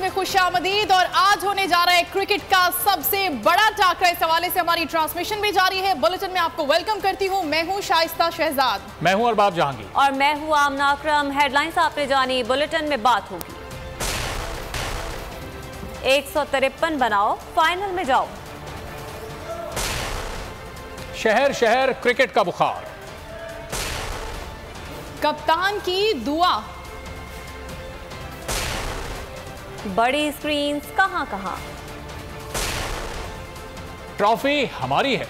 में खुशामदीद। और आज होने जा रहा है क्रिकेट का सबसे बड़ा टाकरा। इस हवाले से हमारी ट्रांसमिशन भी जारी है। बुलेटिन में आपको वेलकम करती हूँ। मैं हूँ शाइस्ता शहजाद। मैं हूँ अरबाब जहांगीर। और मैं हूँ आमना अकरम। हेडलाइंस आपने जानी, बुलेटिन में बात होगी। 153 बनाओ, फाइनल में जाओ। शहर शहर क्रिकेट का बुखार। कप्तान की दुआ। बड़ी स्क्रीन्स कहां कहां। ट्रॉफी हमारी है।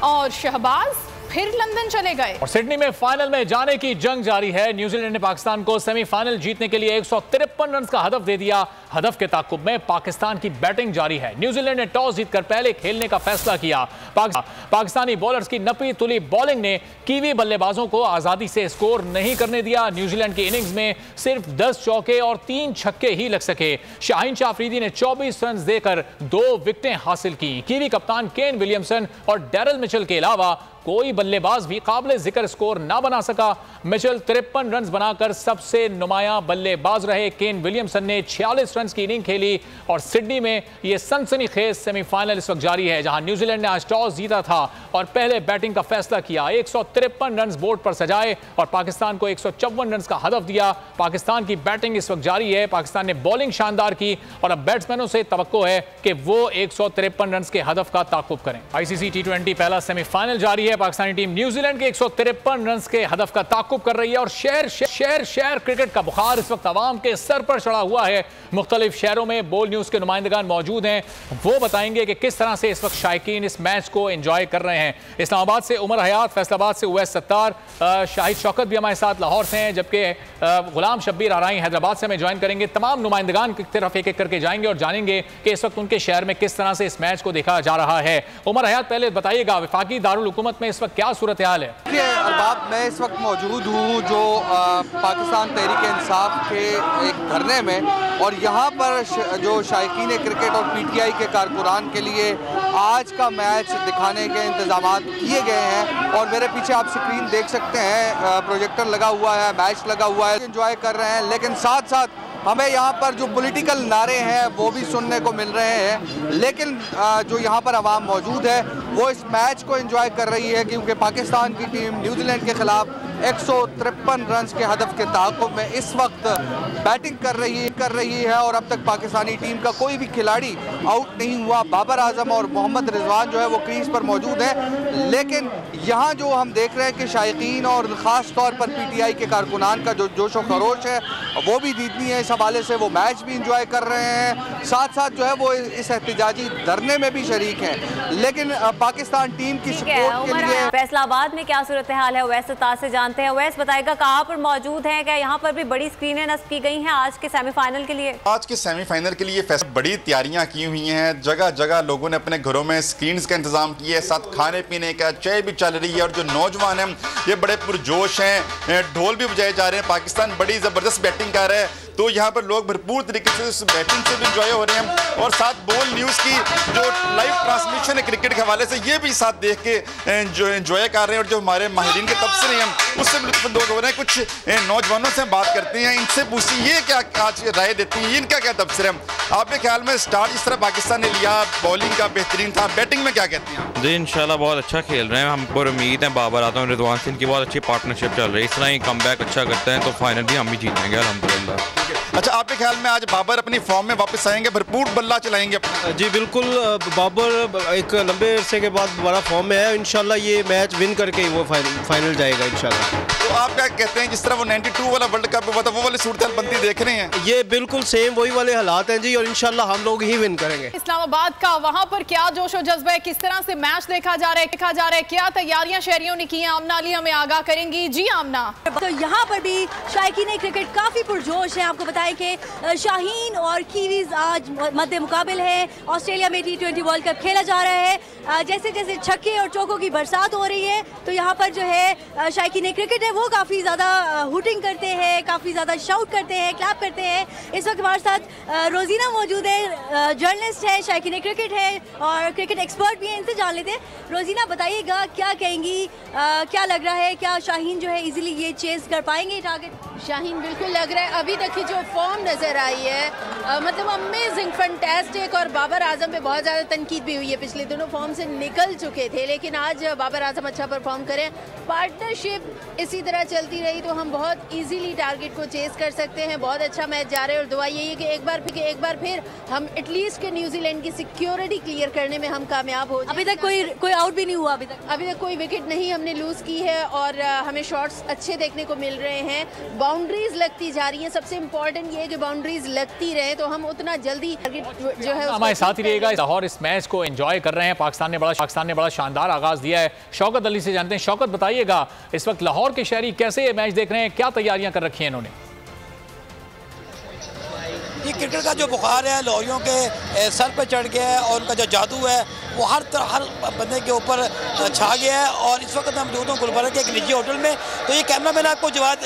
और शहबाज फिर लंदन चले गए। और सिडनी में फाइनल में जाने की जंग जारी है। न्यूजीलैंड ने पाकिस्तान को सेमीफाइनल जीतने के लिए 153 रन का हदफ दे दिया। हदफ के ताकुब में पाकिस्तान की बैटिंग जारी है। न्यूजीलैंड ने टॉस जीतकर पहले खेलने का फैसला किया। पाकिस्तानी बॉलर्स की नपी तुली बॉलिंग ने कीवी बल्लेबाजों को आजादी से स्कोर नहीं करने दिया। न्यूजीलैंड की इनिंग्स में सिर्फ 10 चौके और 3 छक्के ही लग सके। शाहीन शाह अफरीदी ने 24 रन देकर 2 विकेटें हासिल की। कीवी कप्तान केन विलियमसन और डैरल मिचेल के अलावा कोई बल्लेबाज भी काबिल जिक्र स्कोर ना बना सका। मिचेल 53 रन बनाकर सबसे नुमाया बल्लेबाज रहे। केन विलियमसन ने 46 रन की इनिंग खेली। और सिडनी में यह सनसनीखेज सेमीफाइनल इस वक्त जारी है, जहां न्यूजीलैंड ने आज टॉस जीता था और पहले बैटिंग का फैसला किया। 153 रन बोर्ड पर सजाए और पाकिस्तान को 154 रन का हदफ दिया। पाकिस्तान की बैटिंग इस वक्त जारी है। पाकिस्तान ने बॉलिंग शानदार की और अब बैट्समैनों से तवक्को है कि वो 153 रन के हदफ का ताकुब करें। आईसीसी T20 पहला सेमीफाइनल जारी है। पाकिस्तानी टीम न्यूजीलैंड के 153 रन के हदफ का ताकुब कर रही है। और शहर क्रिकेट का बुखार इस वक्त अवाम के सर पर चढ़ा हुआ है। मुख्तलिफ शहरों में बोल न्यूज के नुमाइंदगान मौजूद हैं। वो बताएंगे कि किस तरह से इस वक्त शायकीन इस मैच को एंजॉय कर रहे हैं। इस्लामाबाद से उमर हयात, फैसलाबाद से उवैस सत्तार, शाहिद शौकत भी हमारे साथ लाहौर से हैं, जबकि गुलाम शब्बीर आराई हैदराबाद से हमें ज्वाइन करेंगे। तमाम नुमाइंदगान की तरफ एक एक करके जाएंगे और जानेंगे कि इस वक्त उनके शहर में किस तरह से इस मैच को देखा जा रहा है। उमर हयात, पहले बताइएगा वफाकी दारुल हुकूमत में इस वक्त क्या सूरत हाल है? अरबाब, मैं इस वक्त मौजूद हूँ जो पाकिस्तान तहरीक इंसाफ के एक धरने में, और यहाँ पर जो शायकीन क्रिकेट और PTI के कारकुनान के लिए आज का मैच दिखाने के इंतजाम किए गए हैं। और मेरे पीछे आप स्क्रीन देख सकते हैं, प्रोजेक्टर लगा हुआ है, मैच लगा हुआ है, एंजॉय कर रहे हैं। लेकिन साथ साथ हमें यहाँ पर जो पॉलिटिकल नारे हैं वो भी सुनने को मिल रहे हैं। लेकिन जो यहाँ पर आवाम मौजूद है वो इस मैच को एंजॉय कर रही है, क्योंकि पाकिस्तान की टीम न्यूजीलैंड के खिलाफ 153 रन के हदफ के ताक़ुब में इस वक्त बैटिंग कर रही है। और अब तक पाकिस्तानी टीम का कोई भी खिलाड़ी आउट नहीं हुआ। बाबर आजम और मोहम्मद रिजवान जो है वो क्रीज पर मौजूद है। लेकिन यहाँ जो हम देख रहे हैं कि शायकीन और ख़ास तौर पर PTI के कारकुनान का जो जोश व खरोश है वो भी जीतनी है। इस हवाले से वो मैच भी इंजॉय कर रहे हैं, साथ साथ जो है वो इस एहतजाजी धरने में भी शरीक हैं। लेकिन पाकिस्तान टीम की सपोर्ट के लिए फैसलाबाद में क्या सूरत हाल है, वैसे ताज से जानते हैं। वैसे बताएगा कहाँ पर मौजूद है, क्या यहाँ पर भी बड़ी स्क्रीनें नस्ब की गई हैं आज के सेमीफाइनल के लिए? आज के सेमीफाइनल के लिए बड़ी तैयारियां की हुई हैं। जगह जगह लोगों ने अपने घरों में स्क्रीन्स का इंतजाम किया है, साथ खाने पीने का, चाय भी चल रही है। और जो नौजवान हैं ये बड़े पुरजोश हैं, ढोल भी बजाए जा रहे हैं। पाकिस्तान बड़ी ज़बरदस्त बैटिंग कर रहा है, तो यहाँ पर लोग भरपूर तरीके से उस बैटिंग से भी इंजॉय हो रहे हैं। और साथ बोल न्यूज़ की जो लाइव ट्रांसमिशन है क्रिकेट के हवाले से, ये भी साथ देख के जो एंजॉय कर रहे हैं। और जो हमारे माहिरीन के तबसरे हैं उससे भी लुत्फ़अंदोज़ हो रहे हैं। कुछ नौजवानों से बात करते हैं, इनसे पूछते हैं ये क्या आज राय देती हैं, इनका क्या तबसरे हैं। आपके ख्याल में स्टार्ट इस तरह पाकिस्तान ने लिया, बॉलिंग का बेहतरीन था, बैटिंग में क्या कहते हैं? जी इंशाल्लाह बहुत अच्छा खेल रहे हैं। हमको उम्मीद है बाबर आजम रिजवान सिंह की बहुत अच्छी पार्टनरशिप चल रही है। इस तरह ही कमबैक अच्छा करते हैं तो फाइनल भी हम ही जीतेंगे अल्हम्दुलिल्लाह। अच्छा, आपके ख्याल में आज बाबर अपनी फॉर्म में वापस आएंगे, भरपूर बल्ला चलाएंगे? जी बिल्कुल, बाबर एक लंबे अरसे के बाद दोबारा फॉर्म में है। इंशाल्लाह ये मैच विन करके ही वो फाइनल जाएगा इंशाल्लाह। तो आप क्या कहते हैं, जिस तरह वो 92 वाला वर्ल्ड कप हुआ था वो वाली सूरत बनती देख रहे हैं? ये बिल्कुल सेम वही वाले हालात हैं जी, और इंशाल्लाह हम लोग ही विन करेंगे। इस्लामाबाद का वहाँ पर क्या जोशो जज्बा है, किस तरह से मैच देखा जा रहा है, क्या तैयारियां शहरियों ने की हैं? आमना अली हमें आगाह करेंगी। जी आमना। तो यहाँ पर भी शायकीन क्रिकेट काफी पुरजोश है। आपको बताएं कि शाहीन और कीवीज आज मध्य मुकाबिल है। ऑस्ट्रेलिया में T20 वर्ल्ड कप खेला जा रहा है। जैसे जैसे छक्के और चौकों की बरसात हो रही है तो यहाँ पर जो है शायकीन क्रिकेट है वो काफ़ी ज़्यादा हुटिंग करते हैं, काफ़ी ज़्यादा शाउट करते हैं, क्लैप करते हैं। इस वक्त हमारे साथ रोजीना मौजूद है, जर्नलिस्ट है, शायकीन क्रिकेट है और क्रिकेट एक्सपर्ट भी हैं। इनसे जान लेते हैं। रोजीना बताइएगा क्या कहेंगी, क्या लग रहा है, क्या शाहीन जो है इजीली ये चेस कर पाएंगे टारगेट? शाहीन बिल्कुल लग रहा है, अभी तक की जो फॉर्म नज़र आई है मतलब अमेजिंग, फंटेस्टिक। और बाबर आजम पे बहुत ज़्यादा तनकीद भी हुई है, पिछले दोनों फॉर्म से निकल चुके थे, लेकिन आज बाबर आजम अच्छा परफॉर्म करें। पार्टनरशिप इसी तरह चलती रही तो हम बहुत इजीली टारगेट को चेस कर सकते हैं। बहुत अच्छा मैच जा रहे हैं और दुआ यही है कि एक बार फिर हम एटलीस्ट के न्यूजीलैंड की सिक्योरिटी क्लियर करने में हम कामयाब हो जाए। अभी तक कोई आउट भी नहीं हुआ, अभी तक कोई विकेट नहीं हमने लूज़ की है और हमें शॉट्स अच्छे देखने को मिल रहे हैं। बाउंड्रीज लगती जा रही हैं, सबसे इम्पोर्टेंट ये है कि बाउंड्रीज लगती रहे तो हम उतना जल्दी जो है हमारे साथ ही रहेगा। लाहौर इस मैच को एंजॉय कर रहे हैं। पाकिस्तान ने बड़ा शानदार आगाज दिया है। शौकत अली से जानते हैं। शौकत बताइएगा, इस वक्त लाहौर के शहरी कैसे ये मैच देख रहे हैं, क्या तैयारियां कर रखी हैं इन्होंने? ये क्रिकेट का जो बुखार है लाहौरियों के सर पे चढ़ गया है और उनका जो जादू है वो हर बंदे के ऊपर छा गया है। और इस वक्त हम मौजूद हूँ गुलबर्गा के एक निजी होटल में। तो ये कैमरा मैन आपको जवाब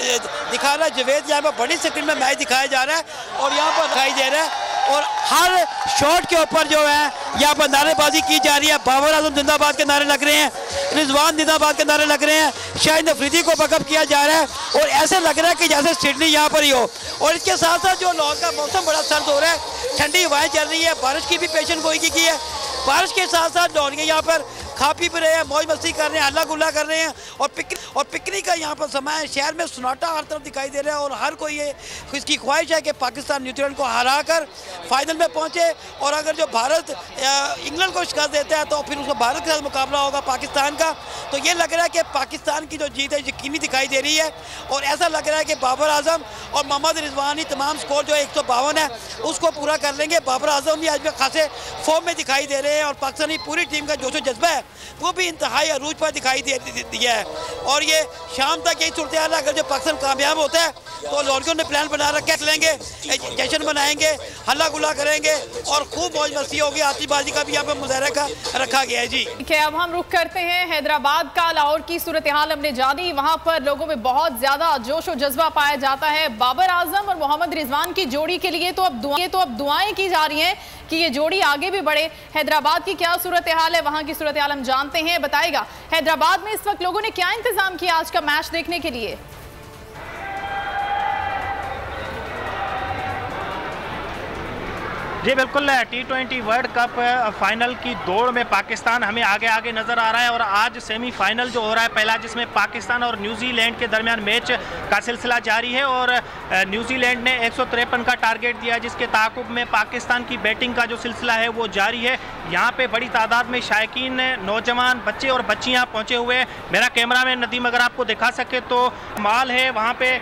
दिखा रहा है, जवेद यहाँ पर बड़ी स्क्रीन में मैच दिखाया जा रहा है और यहाँ पर दिखाई दे रहा है और हर शॉट के ऊपर जो है यहाँ पर नारेबाजी की जा रही है। बाबर आजम जिंदाबाद के नारे लग रहे हैं, रिजवान जिंदाबाद के नारे लग रहे हैं, शाहिद अफरीदी को बैकअप किया जा रहा है और ऐसे लग रहा है कि जैसे सिडनी यहाँ पर ही हो। और इसके साथ साथ जो लाहौर का मौसम बड़ा सर्द हो रहा है, ठंडी हवाएं चल रही है, बारिश की भी पेशन गोई की है। बारिश के साथ साथ लाहौरिया यहाँ पर खा पी रहे हैं, मौज मस्ती कर रहे हैं, हल्ला गुल्ला कर रहे हैं और पिकनिक का यहाँ पर समय है। शहर में सन्नाटा हर तरफ दिखाई दे रहा है और हर कोई ये इसकी ख्वाहिश है कि पाकिस्तान न्यूजीलैंड को हरा कर फाइनल में पहुँचे। और अगर जो भारत इंग्लैंड को शिकस्त देता है तो फिर उसको भारत के साथ मुकाबला होगा पाकिस्तान का। तो ये लग रहा है कि पाकिस्तान की जो जीत है यकीनी दिखाई दे रही है और ऐसा लग रहा है कि बाबर आजम और मोहम्मद रिजवानी तमाम स्कोर जो 152 है उसको पूरा कर लेंगे। बाबर आजम भी आज भी खासे फॉर्म में दिखाई दे रहे हैं और पाकिस्तानी पूरी टीम का जोशो जज्बा है वो भी इंतहाई अरूज पर दिखाई दिया है। और ये शाम तक यही सूरत हाल है, अगर जो पाकिस्तान कामयाब होता है तो लाहौरियों ने प्लान बना रखा है, लेंगे जश्न मनाएंगे, हल्ला गुल्ला करेंगे और खूब मौज मस्ती होगी। आतिशबाजी का भी यहाँ पर मुजाहरा का रखा गया है। जी ठीक है, अब हम रुख करते हैं हैदराबाद का। लाहौर की सूरत हाल हमने जानी, वहां पर लोगों में बहुत ज्यादा जोश और जज्बा पाया जाता है। बाबर आजम और मोहम्मद रिजवान की जोड़ी के लिए तो अब दुआएं की जा रही हैं कि ये जोड़ी आगे भी बढ़े। हैदराबाद की क्या सूरत हाल है, वहां की सूरत हाल हम जानते हैं। बताएगा हैदराबाद में इस वक्त लोगों ने क्या इंतजाम किया आज का मैच देखने के लिए? जी बिल्कुल, T20 वर्ल्ड कप फाइनल की दौड़ में पाकिस्तान हमें आगे नज़र आ रहा है और आज सेमीफाइनल जो हो रहा है पहला, जिसमें पाकिस्तान और न्यूजीलैंड के दरमियान मैच का सिलसिला जारी है और न्यूजीलैंड ने 153 का टारगेट दिया, जिसके ताक़ुब में पाकिस्तान की बैटिंग का जो सिलसिला है वो जारी है। यहाँ पे बड़ी तादाद में शायकीन, नौजवान, बच्चे और बच्चियाँ पहुँचे हुए हैं। मेरा कैमरा मैन नदीम अगर आपको दिखा सके तो माल है, वहाँ पे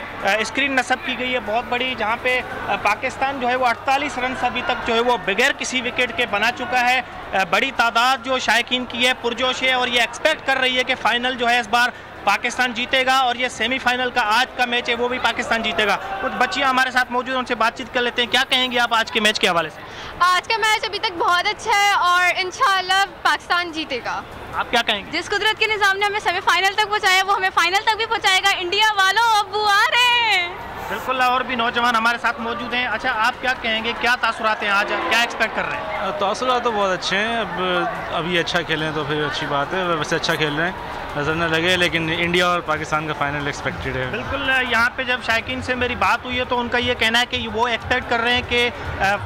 स्क्रीन नस्ब की गई है बहुत बड़ी, जहाँ पे पाकिस्तान जो है वो 48 रन अभी तक जो है वो बगैर किसी विकेट के बना चुका है। बड़ी तादाद जो शायकीन की है, पुरजोश है और ये एक्सपेक्ट कर रही है कि फाइनल जो है इस बार पाकिस्तान जीतेगा और ये सेमीफाइनल का आज का मैच है वो भी पाकिस्तान जीतेगा। कुछ बच्चियां हमारे साथ मौजूद हैं, उनसे बातचीत कर लेते हैं। क्या कहेंगी आप आज के मैच के हवाले से? आज का मैच अभी तक बहुत अच्छा है और इंशाल्लाह पाकिस्तान जीतेगा। आप क्या कहेंगे? जिस कुदरत के निज़ाम ने हमें सेमीफाइनल तक पहुँचाया वो हमें फाइनल तक भी पहुँचाएगा। इंडिया वालों अब आ रहे हैं। बिल्कुल, और भी नौजवान हमारे साथ मौजूद हैं। अच्छा, आप क्या कहेंगे, क्या तासुरात हैं आज, क्या एक्सपेक्ट कर रहे हैं? तासुरात तो बहुत अच्छे हैं। अभी अच्छा खेलें तो फिर अच्छी बात है, वैसे अच्छा खेल रहे हैं, नज़र न लगे, लेकिन इंडिया और पाकिस्तान का फाइनल एक्सपेक्टेड है। बिल्कुल, यहाँ पे जब शायकीन से मेरी बात हुई है तो उनका ये कहना है कि वो एक्सपेक्ट कर रहे हैं कि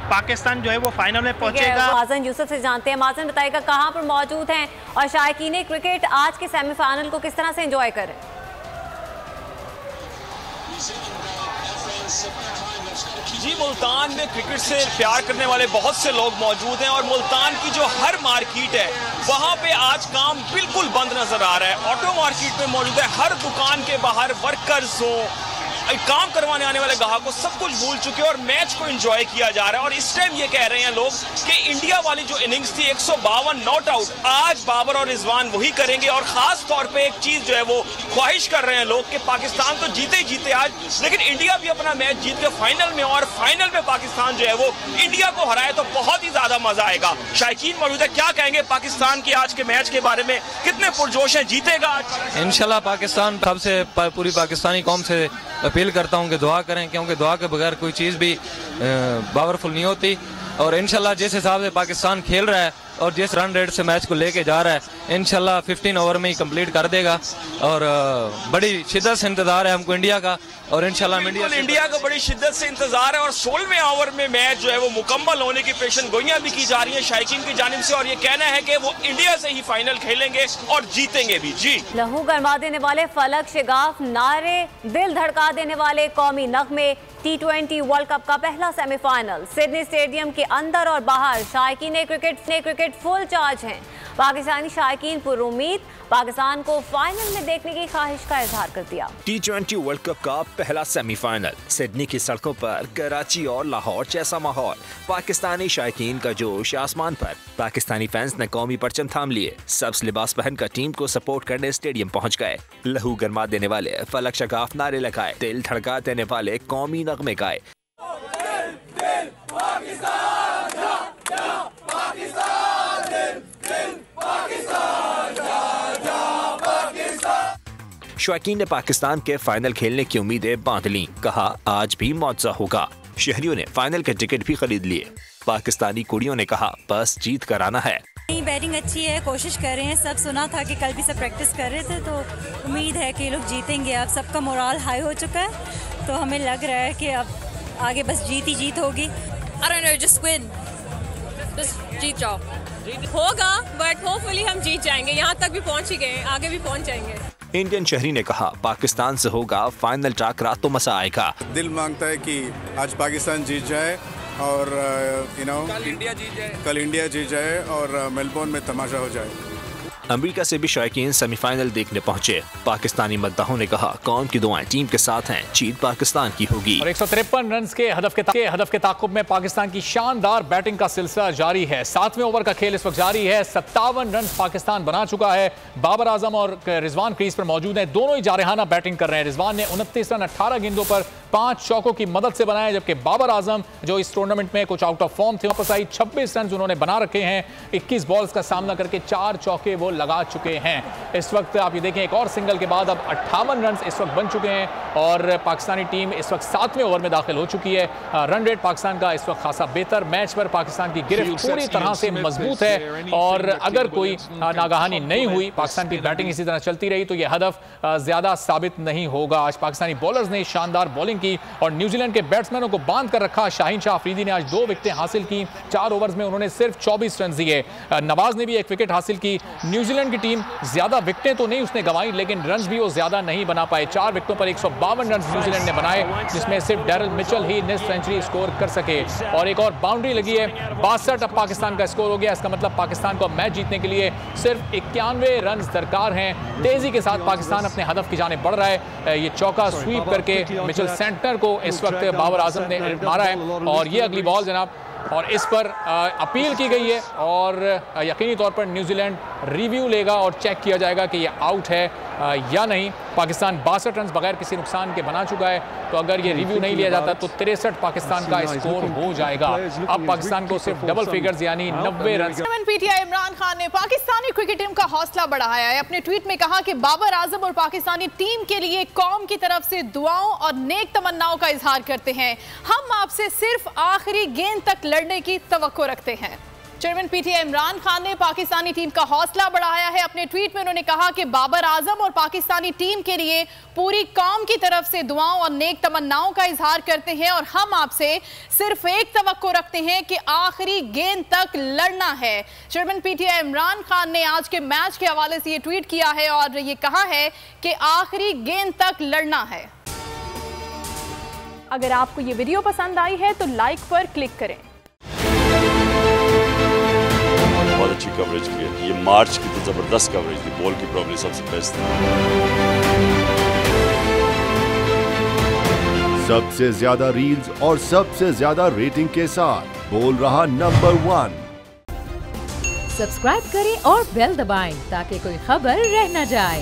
पाकिस्तान जो है वो फाइनल में पहुँचेगा। माजन यूसुफ से जानते हैं। माजन बताएगा कहाँ पर मौजूद हैं और शायकीन क्रिकेट आज के सेमीफाइनल को किस तरह से एंजॉय करें? जी, मुल्तान में क्रिकेट से प्यार करने वाले बहुत से लोग मौजूद हैं और मुल्तान की जो हर मार्केट है वहाँ पे आज काम बिल्कुल बंद नजर आ रहा है। ऑटो मार्केट में मौजूद है, हर दुकान के बाहर वर्कर्स हो, काम करवाने आने वाले ग्राहकों सब कुछ भूल चुके हैं और मैच को एंजॉय किया जा रहा है। और इस टाइम ये कह रहे हैं लोग कि इंडिया वाली जो इनिंग्स थी 152 नॉट आउट, आज बाबर और रिजवान वही करेंगे। और खास तौर पे एक चीज जो है वो ख्वाहिश कर रहे हैं लोग कि पाकिस्तान तो जीते ही जीते आज, लेकिन इंडिया भी अपना मैच जीत के फाइनल में, और फाइनल में पाकिस्तान जो है वो इंडिया को हराए तो बहुत ही ज्यादा मजा आएगा। शायकीन मौजूद है, क्या कहेंगे पाकिस्तान की आज के मैच के बारे में, कितने पूरे पुरजोश हैं, जीतेगा इंशाल्लाह पाकिस्तान। सबसे पूरी पाकिस्तानी कौम से अपील करता हूँ कि दुआ करें, क्योंकि दुआ के बगैर कोई चीज़ भी पावरफुल नहीं होती। और इंशाल्लाह जिस हिसाब से पाकिस्तान खेल रहा है और जिस रन रेट से मैच को लेके जा रहा है, इंशाल्लाह 15 ओवर में ही कंप्लीट कर देगा। और बड़ी शिद्दत से इंतजार है हमको इंडिया का, और इंशाल्लाह इंडिया को बड़ी शिद्दत से इंतजार है। और 16वें ओवर में मैच जो है वो मुकम्मल होने की पेशन गोइयां भी की जा रही है शायकीन की जानिब से, और ये कहना है कि वो इंडिया से ही फाइनल खेलेंगे और जीतेंगे भी। जी, लहू गरमा देने वाले फलक शिगाफ नारे, दिल धड़का देने वाले कौमी नगमे। T20 वर्ल्ड कप का पहला सेमीफाइनल सिडनी स्टेडियम के अंदर और बाहर शायकीन क्रिकेट फुल चार्ज हैं। पाकिस्तानी शायकीन पुरुमीद पाकिस्तान को फाइनल में देखने की ख्वाहिश का इजहार कर दिया। T20 वर्ल्ड कप का पहला सेमीफाइनल, सिडनी की सड़कों पर कराची और लाहौर जैसा माहौल, पाकिस्तानी शायकीन का जोश आसमान पर। पाकिस्तानी फैंस ने कौमी परचम थाम लिए, सब्ज लिबास पहनकर टीम को सपोर्ट करने स्टेडियम पहुंच गए। लहू गरमा देने वाले फलक शगाफ नारे लगाए, दिल धड़का देने वाले कौमी नगमे गाए। शायकीन ने पाकिस्तान के फाइनल खेलने की उम्मीदें बांध ली, कहा आज भी मौजा होगा। शहरियों ने फाइनल के टिकट भी खरीद लिए। पाकिस्तानी कुड़ियों ने कहा बस जीत कर आना है। बैटिंग अच्छी है, कोशिश कर रहे हैं। सब सुना था कि कल भी सब प्रैक्टिस कर रहे थे, तो उम्मीद है कि ये लोग जीतेंगे। अब सबका मोराल हाई हो चुका है, तो हमें लग रहा है कि अब आगे बस जीत ही जीत होगी। I don't know, just win. Just जीत जाओ। होगा, बट होपफुली हम जीत जाएंगे। यहाँ तक भी पहुँच ही गए, आगे भी पहुँच जाएंगे। इंडियन शहरी ने कहा पाकिस्तान से होगा फाइनल टकराव तो मजा आएगा। दिल मांगता है कि आज पाकिस्तान जीत जाए और कल इंडिया जीत जाए और मेलबोर्न में तमाशा हो जाए। अमेरिका से भी शायकीन सेमीफाइनल देखने पहुंचे। पाकिस्तानी मद्दाहों ने कहा कौम की दुआएं टीम के साथ हैं, जीत पाकिस्तान की होगी। और 153 रन के हदफ के ताकुब में पाकिस्तान की शानदार बैटिंग का सिलसिला जारी है। 7वें ओवर का खेल इस वक्त जारी है। 57 रन पाकिस्तान बना चुका है। बाबर आजम और रिजवान क्रीज पर मौजूद हैं, दोनों ही जारहाना बैटिंग कर रहे हैं। रिजवान ने 29 रन 18 गेंदों पर 5 चौकों की मदद से बनाए, जबकि बाबर आजम जो इस टूर्नामेंट में कुछ आउट ऑफ फॉर्म थे, वापस आई 26 रन उन्होंने बना रखे हैं। 21 बॉल्स का सामना करके 4 चौके वो लगा चुके हैं। इस वक्त आप ये देखें, एक और सिंगल के बाद अब 58 रन इस वक्त बन चुके हैं और पाकिस्तानी टीम इस वक्त 7वें ओवर में दाखिल हो चुकी है। रन रेट पाकिस्तान का इस वक्त खासा बेहतर। मैच पर पाकिस्तान की गिरफ्त पूरी तरह से मजबूत है और अगर कोई नागाहानी नहीं हुई, पाकिस्तान की बैटिंग इसी तरह चलती रही, तो यह हदफ ज्यादा साबित नहीं होगा। आज पाकिस्तानी बॉलर्स ने शानदार बॉलिंग की और न्यूजीलैंड के बैट्समैनों को बांध कर रखा। शाहीन शाह अफरीदी ने आज 2 विकेटें हासिल की। 4 ओवर्स में उन्होंने सिर्फ 24 रन दिए। नवाज ने भी 1 विकेट हासिल की। न्यूजीलैंड की टीम ज्यादा विकेटें तो नहीं उसने गंवाई, लेकिन रन भी वो ज्यादा नहीं बना पाए। 4 विकेटों पर 152 रन न्यूजीलैंड ने बनाए, जिसमें सिर्फ डैरल मिचेल ही निस्फ सेंचुरी स्कोर कर सके और एक और बाउंड्री लगी है। 62 अब पाकिस्तान का स्कोर हो गया। इसका मतलब पाकिस्तान को मैच जीतने के लिए सिर्फ 91 रन दरकार हैं। तेजी के साथ पाकिस्तान अपने हदफ की जानिब बढ़ रहा है। ये चौका स्वीप करके मिचेल सेंटर को इस वक्त बाबर आजम ने मारा है और ये अगली बॉल जनाब, और इस पर अपील की गई है और यकीनी तौर पर न्यूजीलैंड रिव्यू लेगा और चेक किया जाएगा कि ये आउट है या नहीं। पाकिस्तान 62 रन बगैर किसी नुकसान के बना चुका है, तो अगर ये रिव्यू नहीं लिया जाता तो 63 पाकिस्तान का स्कोर हो जाएगा। अब पाकिस्तान को सिर्फ डबल फिगर्स यानी 90 रन। पीटीआई इमरान खान ने पाकिस्तानी क्रिकेट टीम का हौसला बढ़ाया है। अपने ट्वीट में कहा कि बाबर आजम और पाकिस्तानी टीम के लिए कौम की तरफ से दुआओं और नेक तमन्नाओं का इजहार करते हैं। हम आपसे सिर्फ आखिरी गेंद तक लड़ने की तवक्को रखते हैं। चेयरमैन पीटीआई इमरान खान ने पाकिस्तानी टीम का हौसला बढ़ाया है। अपने ट्वीट में उन्होंने कहा कि बाबर आजम और पाकिस्तानी टीम के लिए पूरी कौम की तरफ से दुआओं और नेक तमन्नाओं का इजहार करते हैं और हम आपसे सिर्फ एक तवक्को रखते हैं कि आखिरी गेंद तक लड़ना है। चेयरमैन पीटीआई इमरान खान ने आज के मैच के हवाले से ये ट्वीट किया है और ये कहा है कि आखिरी गेंद तक लड़ना है। अगर आपको ये वीडियो पसंद आई है तो लाइक पर क्लिक करें। बहुत अच्छी कवरेज की है। ये मार्च की तो जबरदस्त कवरेज थी, बॉल की प्रॉब्लम सबसे बेस्ट थी। सबसे ज्यादा रील्स और सबसे ज्यादा रेटिंग के साथ बोल रहा नंबर 1। सब्सक्राइब करें और बेल दबाएं ताकि कोई खबर रह न जाए।